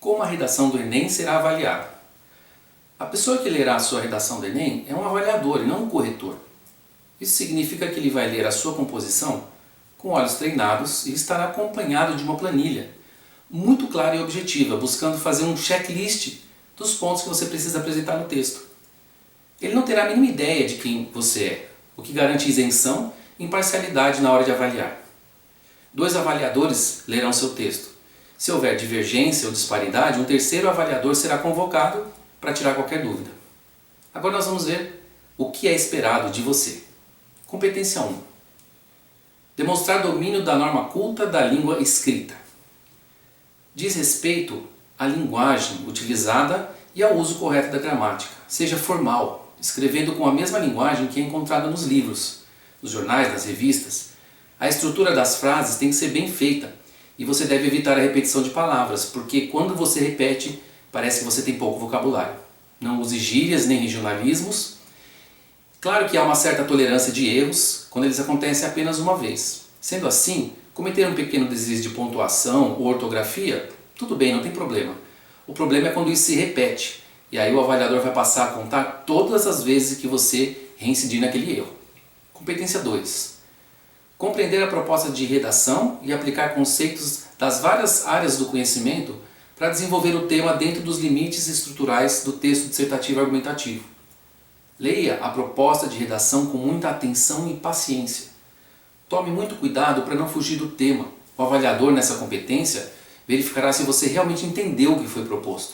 Como a redação do Enem será avaliada? A pessoa que lerá a sua redação do Enem é um avaliador e não um corretor. Isso significa que ele vai ler a sua composição com olhos treinados e estará acompanhado de uma planilha muito clara e objetiva, buscando fazer um checklist dos pontos que você precisa apresentar no texto. Ele não terá a mínima ideia de quem você é, o que garante isenção e imparcialidade na hora de avaliar. 2 avaliadores lerão seu texto. Se houver divergência ou disparidade, um terceiro avaliador será convocado para tirar qualquer dúvida. Agora nós vamos ver o que é esperado de você. Competência 1. Demonstrar domínio da norma culta da língua escrita. Diz respeito à linguagem utilizada e ao uso correto da gramática. Seja formal, escrevendo com a mesma linguagem que é encontrada nos livros, nos jornais, nas revistas. A estrutura das frases tem que ser bem feita e você deve evitar a repetição de palavras, porque quando você repete, parece que você tem pouco vocabulário. Não use gírias nem regionalismos. Claro que há uma certa tolerância de erros quando eles acontecem apenas uma vez. Sendo assim, cometer um pequeno deslize de pontuação ou ortografia, tudo bem, não tem problema. O problema é quando isso se repete, e aí o avaliador vai passar a contar todas as vezes que você reincidir naquele erro. Competência 2. Compreender a proposta de redação e aplicar conceitos das várias áreas do conhecimento para desenvolver o tema dentro dos limites estruturais do texto dissertativo argumentativo. Leia a proposta de redação com muita atenção e paciência. Tome muito cuidado para não fugir do tema. O avaliador nessa competência verificará se você realmente entendeu o que foi proposto.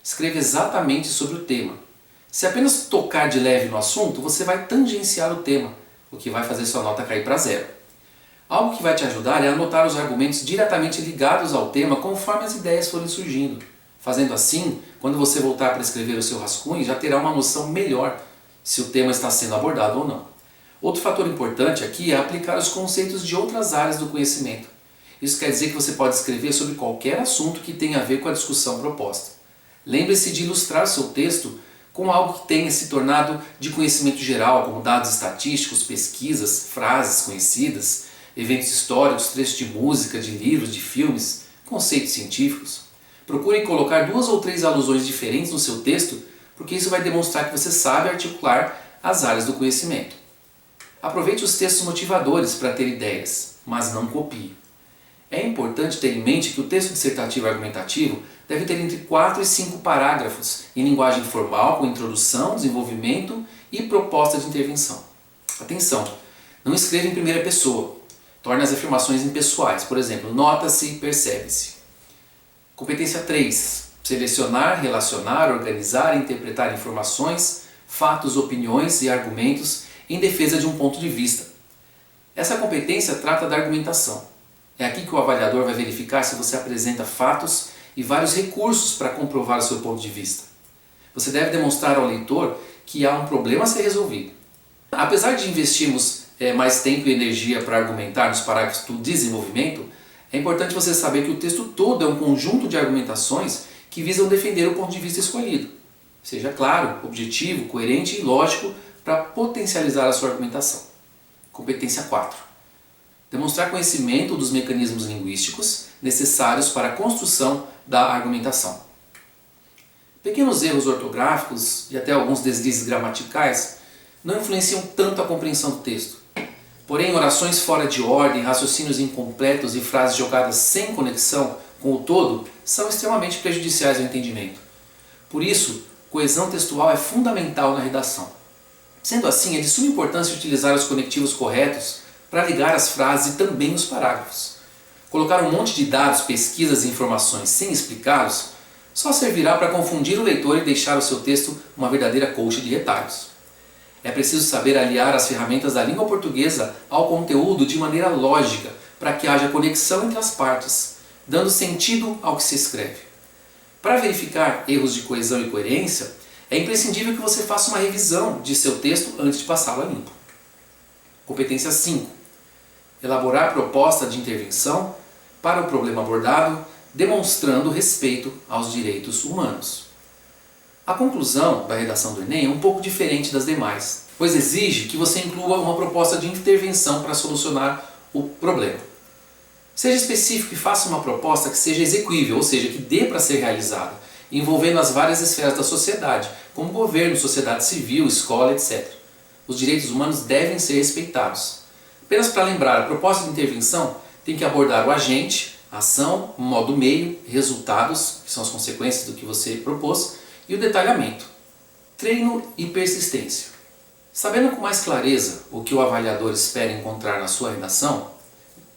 Escreva exatamente sobre o tema. Se apenas tocar de leve no assunto, você vai tangenciar o tema, o que vai fazer sua nota cair para 0. Algo que vai te ajudar é anotar os argumentos diretamente ligados ao tema conforme as ideias forem surgindo. Fazendo assim, quando você voltar para escrever o seu rascunho, já terá uma noção melhor se o tema está sendo abordado ou não. Outro fator importante aqui é aplicar os conceitos de outras áreas do conhecimento. Isso quer dizer que você pode escrever sobre qualquer assunto que tenha a ver com a discussão proposta. Lembre-se de ilustrar seu texto com algo que tenha se tornado de conhecimento geral, como dados estatísticos, pesquisas, frases conhecidas, eventos históricos, trechos de música, de livros, de filmes, conceitos científicos. Procure colocar 2 ou 3 alusões diferentes no seu texto, porque isso vai demonstrar que você sabe articular as áreas do conhecimento. Aproveite os textos motivadores para ter ideias, mas não copie. É importante ter em mente que o texto dissertativo argumentativo deve ter entre 4 e 5 parágrafos em linguagem formal, com introdução, desenvolvimento e proposta de intervenção. Atenção! Não escreva em primeira pessoa. Torne as afirmações impessoais. Por exemplo, nota-se e percebe-se. Competência 3. Selecionar, relacionar, organizar e interpretar informações, fatos, opiniões e argumentos em defesa de um ponto de vista. Essa competência trata da argumentação. É aqui que o avaliador vai verificar se você apresenta fatos e vários recursos para comprovar o seu ponto de vista. Você deve demonstrar ao leitor que há um problema a ser resolvido. Apesar de investirmos mais tempo e energia para argumentar nos parágrafos do desenvolvimento, é importante você saber que o texto todo é um conjunto de argumentações que visam defender o ponto de vista escolhido. Seja claro, objetivo, coerente e lógico para potencializar a sua argumentação. Competência 4. Demonstrar conhecimento dos mecanismos linguísticos necessários para a construção da argumentação. Pequenos erros ortográficos e até alguns deslizes gramaticais não influenciam tanto a compreensão do texto. Porém, orações fora de ordem, raciocínios incompletos e frases jogadas sem conexão com o todo são extremamente prejudiciais ao entendimento. Por isso, coesão textual é fundamental na redação. Sendo assim, é de suma importância utilizar os conectivos corretos para ligar as frases e também os parágrafos. Colocar um monte de dados, pesquisas e informações sem explicá-los só servirá para confundir o leitor e deixar o seu texto uma verdadeira colcha de retalhos. É preciso saber aliar as ferramentas da língua portuguesa ao conteúdo de maneira lógica, para que haja conexão entre as partes, dando sentido ao que se escreve. Para verificar erros de coesão e coerência, é imprescindível que você faça uma revisão de seu texto antes de passá-lo a limpo. Competência 5. Elaborar proposta de intervenção para o problema abordado, demonstrando respeito aos direitos humanos. A conclusão da redação do Enem é um pouco diferente das demais, pois exige que você inclua uma proposta de intervenção para solucionar o problema. Seja específico e faça uma proposta que seja execuível, ou seja, que dê para ser realizada, envolvendo as várias esferas da sociedade, como governo, sociedade civil, escola, etc. Os direitos humanos devem ser respeitados. Apenas para lembrar, a proposta de intervenção tem que abordar o agente, a ação, o modo meio, resultados, que são as consequências do que você propôs, e o detalhamento. Treino e persistência. Sabendo com mais clareza o que o avaliador espera encontrar na sua redação,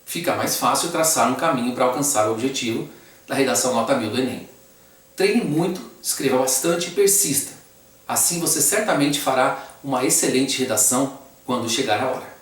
fica mais fácil traçar um caminho para alcançar o objetivo da redação nota 1000 do Enem. Treine muito, escreva bastante e persista. Assim você certamente fará uma excelente redação quando chegar a hora.